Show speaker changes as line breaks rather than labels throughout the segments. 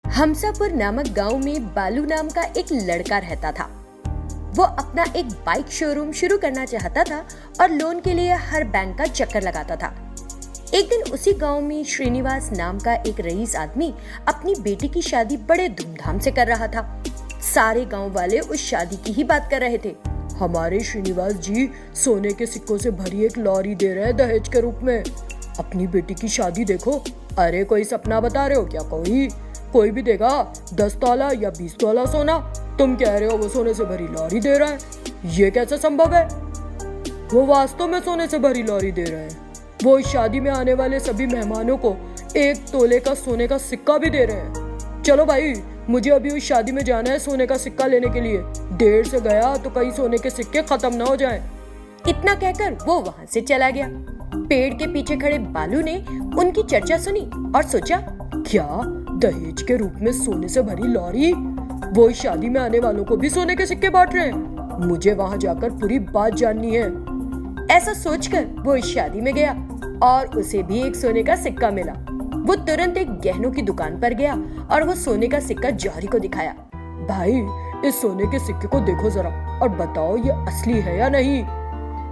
हमसापुर नामक गांव में बालू नाम का एक लड़का रहता था। वो अपना एक बाइक शोरूम शुरू करना चाहता था और लोन के लिए हर बैंक का चक्कर लगाता था। एक दिन उसी गांव में श्रीनिवास नाम का एक रईस आदमी अपनी बेटी की शादी बड़े धूमधाम से कर रहा था। सारे गांव वाले उस शादी की ही बात कर रहे थे।
हमारे श्रीनिवास जी सोने के सिक्कों से भरी एक लॉरी दे रहे हैं दहेज के रूप में। अपनी बेटी की शादी देखो। अरे कोई सपना बता रहे हो क्या? कोई भी देगा 10 तोला या 20 तोला सोना। तुम कह रहे हो वो सोने से भरी लॉरी दे रहा है। ये कैसे संभव है? वो वास्तव में सोने से भरी लॉरी दे रहे हैं। वो इस शादी में आने वाले सभी मेहमानों को 1 तोले का सोने का सिक्का भी दे रहे हैं। चलो भाई, मुझे अभी उस शादी में जाना है सोने का सिक्का लेने के लिए। देर से गया तो कहीं सोने के सिक्के खत्म ना हो जाएं।
इतना कहकर वो वहां से चला गया। पेड़ के पीछे खड़े बालू ने उनकी चर्चा सुनी और सोचा,
क्या दहेज के रूप में सोने से भरी लॉरी? वो इस शादी में आने वालों को भी सोने के सिक्के बांट रहे हैं। मुझे वहां जाकर पूरी बात जाननी है।
ऐसा सोचकर वो इस शादी में गया और उसे भी एक सोने का सिक्का मिला। वो तुरंत एक गहनों की दुकान पर गया और वो सोने का सिक्का जौहरी को दिखाया।
भाई, इस सोने के सिक्के को देखो जरा और बताओ ये असली है या नहीं।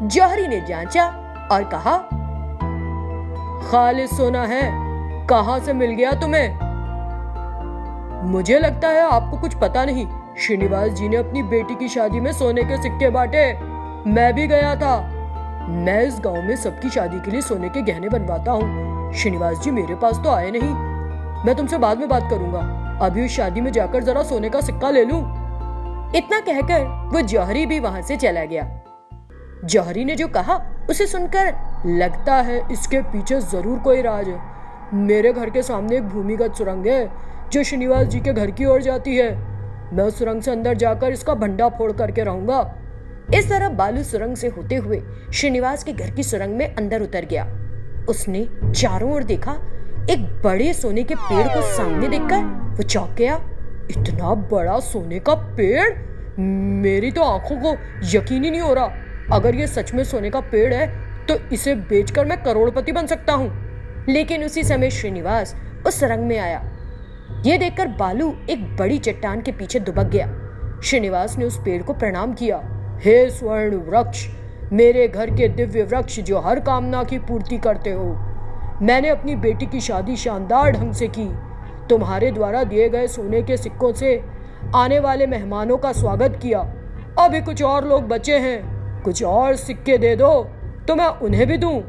जौहरी ने जांचा और कहा,
खालिस सोना है। कहाँ से मिल गया तुम्हें? मुझे लगता है आपको कुछ पता नहीं। श्रीनिवास जी ने अपनी बेटी की शादी में सोने के सिक्के बांटे। मैं भी गया था। मैं इस गांव में सबकी शादी के लिए सोने के गहने बनवाता हूँ। श्रीनिवास जी मेरे पास तो आए नहीं। मैं तुमसे बाद में बात करूंगा। अभी उस शादी में जाकर जरा सोने का सिक्का ले लूं।
इतना कहकर वो जौहरी भी वहां से चला गया।
जौहरी ने जो कहा उसे सुनकर लगता है इसके पीछे जरूर कोई राज है। मेरे घर के सामने एक भूमिगत सुरंग है जो श्रीनिवास जी के घर की ओर जाती है। मैं उस सुरंग से अंदर जाकर इसका भंडा फोड़ करके रहूंगा।
इस तरह बालू सुरंग से होते हुए श्रीनिवास के घर की सुरंग में अंदर उतर गया। उसने चारों ओर देखा। एक बड़े सोने के पेड़ को सामने देखकर वो चौंक गया।
इतना बड़ा सोने का पेड़? मेरी तो आंखों को यकीन ही नहीं हो रहा। अगर ये सच में सोने का पेड़ है तो इसे बेचकर मैं करोड़पति बन सकता हूँ।
लेकिन उसी समय श्रीनिवास उस सुरंग में आया। ये देखकर बालू एक बड़ी चट्टान के पीछे दुबक गया।
श्रीनिवास ने उस पेड़ को प्रणाम किया। हे स्वर्ण वृक्ष, मेरे घर के दिव्य वृक्ष जो हर कामना की पूर्ति करते हो, मैंने अपनी बेटी की शादी शानदार ढंग से की। तुम्हारे द्वारा दिए गए सोने के सिक्कों से आने वाले मेहमानों का स्वागत किया। अभी कुछ और लोग बचे हैं। कुछ और सिक्के दे दो तो मैं उन्हें भी दूं।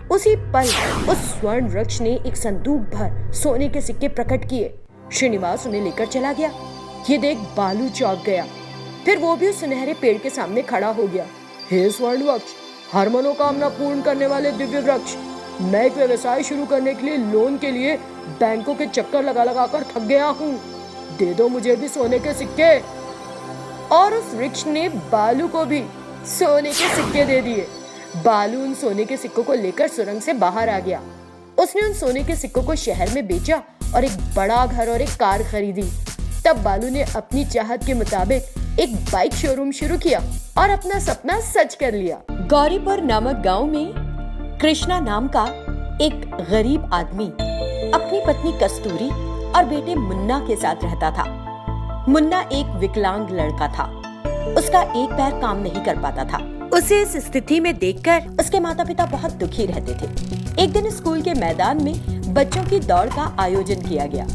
उसी पल उस स्वर्ण वृक्ष ने एक संदूक भर सोने के सिक्के प्रकट किए। श्रीनिवास उन्हें लेकर चला गया। ये देख बालू चौंक गया। फिर वो भी उस सुनहरे पेड़ के सामने खड़ा हो गया।
हे स्वर्ण वृक्ष, हर मनोकामना पूर्ण करने वाले दिव्य वृक्ष, मैं एक व्यवसाय शुरू करने के लिए लोन के लिए बैंकों के चक्कर लगा कर थक गया हूँ। दे दो मुझे भी सोने के सिक्के।
और उस वृक्ष ने बालू को भी सोने के सिक्के दे दिए। बालू उन सोने के सिक्कों को लेकर सुरंग से बाहर आ गया। उसने उन सोने के सिक्कों को शहर में बेचा और एक बड़ा घर और एक कार खरीदी। तब बालू ने अपनी चाहत के मुताबिक एक बाइक शोरूम शुरू किया और अपना सपना सच कर लिया। गौरीपुर नामक गांव में कृष्णा नाम का एक गरीब आदमी अपनी पत्नी कस्तूरी और बेटे मुन्ना के साथ रहता था। मुन्ना एक विकलांग लड़का था। उसका एक पैर काम नहीं कर पाता था। उसे इस स्थिति में देखकर उसके माता पिता बहुत दुखी रहते थे। एक दिन स्कूल के मैदान में बच्चों की दौड़ का आयोजन किया गया।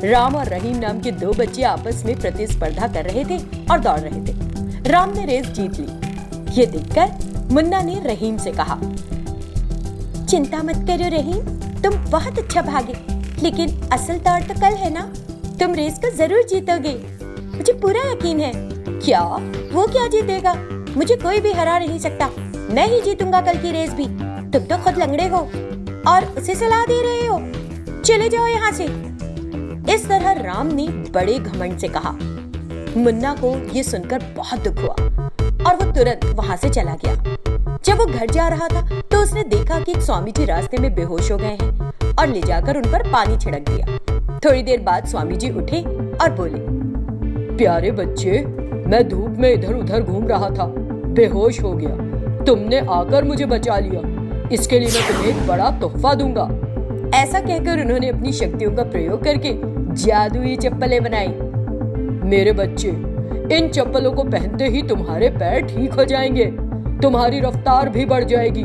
राम और रहीम नाम के 2 बच्चे आपस में प्रतिस्पर्धा कर रहे थे और दौड़ रहे थे। राम ने रेस जीत ली। ये देखकर मुन्ना ने रहीम से कहा, चिंता मत करो रहीम, तुम बहुत अच्छा भागे, लेकिन असल दौड़ तो कल है ना। तुम रेस को जरूर जीतोगे, मुझे पूरा यकीन है। क्या? वो क्या जीतेगा? मुझे कोई भी हरा नहीं सकता। मैं ही जीतूंगा कल की रेस भी। तुम तो खुद लंगड़े हो और उसे सलाह दे रहे हो। चले जाओ यहाँ से। इस तरह राम ने बड़े घमंड से कहा। मुन्ना को ये सुनकर बहुत दुख हुआ और वो तुरंत वहाँ से चला गया। जब वो घर जा रहा था तो उसने देखा कि एक स्वामी जी रास्ते में बेहोश हो गए हैं और ले जाकर उन पर पानी छिड़क दिया। थोड़ी देर बाद स्वामी जी उठे और बोले,
प्यारे बच्चे, मैं धूप में इधर उधर घूम रहा था, बेहोश हो गया। तुमने आकर मुझे बचा लिया। इसके लिए मैं तुम्हें एक बड़ा तोहफा दूंगा।
ऐसा कहकर उन्होंने अपनी शक्तियों का प्रयोग करके जादुई चप्पलें बनाई।
मेरे बच्चे, इन चप्पलों को पहनते ही तुम्हारे पैर ठीक हो जाएंगे, तुम्हारी रफ्तार भी बढ़ जाएगी।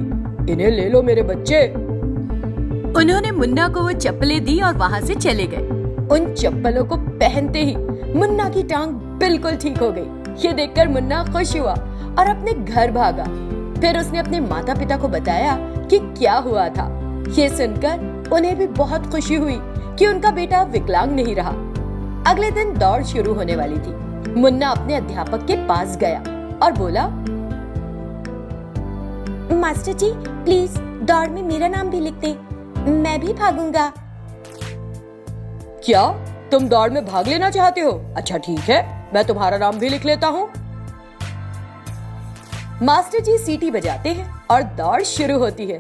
इन्हें ले लो मेरे बच्चे।
उन्होंने मुन्ना को वो चप्पलें दी और वहां से चले गए। उन चप्पलों को पहनते ही मुन्ना की टांग बिल्कुल ठीक हो गई। ये देखकर मुन्ना खुश हुआ और अपने घर भागा। फिर उसने अपने माता पिता को बताया कि क्या हुआ था। ये सुनकर उन्हें भी बहुत खुशी हुई कि उनका बेटा विकलांग नहीं रहा। अगले दिन दौड़ शुरू होने वाली थी। मुन्ना अपने अध्यापक के पास गया और बोला, मास्टर जी प्लीज दौड़ में मेरा नाम भी लिख दे, मैं भी भागूंगा।
क्या तुम दौड़ में भाग लेना चाहते हो? अच्छा ठीक है, मैं तुम्हारा नाम भी लिख लेता हूँ।
मास्टर जी सीटी बजाते हैं और दौड़ शुरू होती है।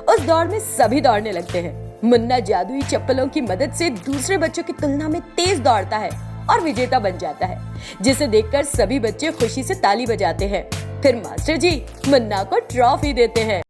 उस दौड़ में सभी दौड़ने लगते हैं। मुन्ना जादुई चप्पलों की मदद से दूसरे बच्चों की तुलना में तेज दौड़ता है और विजेता बन जाता है, जिसे देखकर सभी बच्चे खुशी से ताली बजाते हैं। फिर मास्टर जी मुन्ना को ट्रॉफी देते हैं।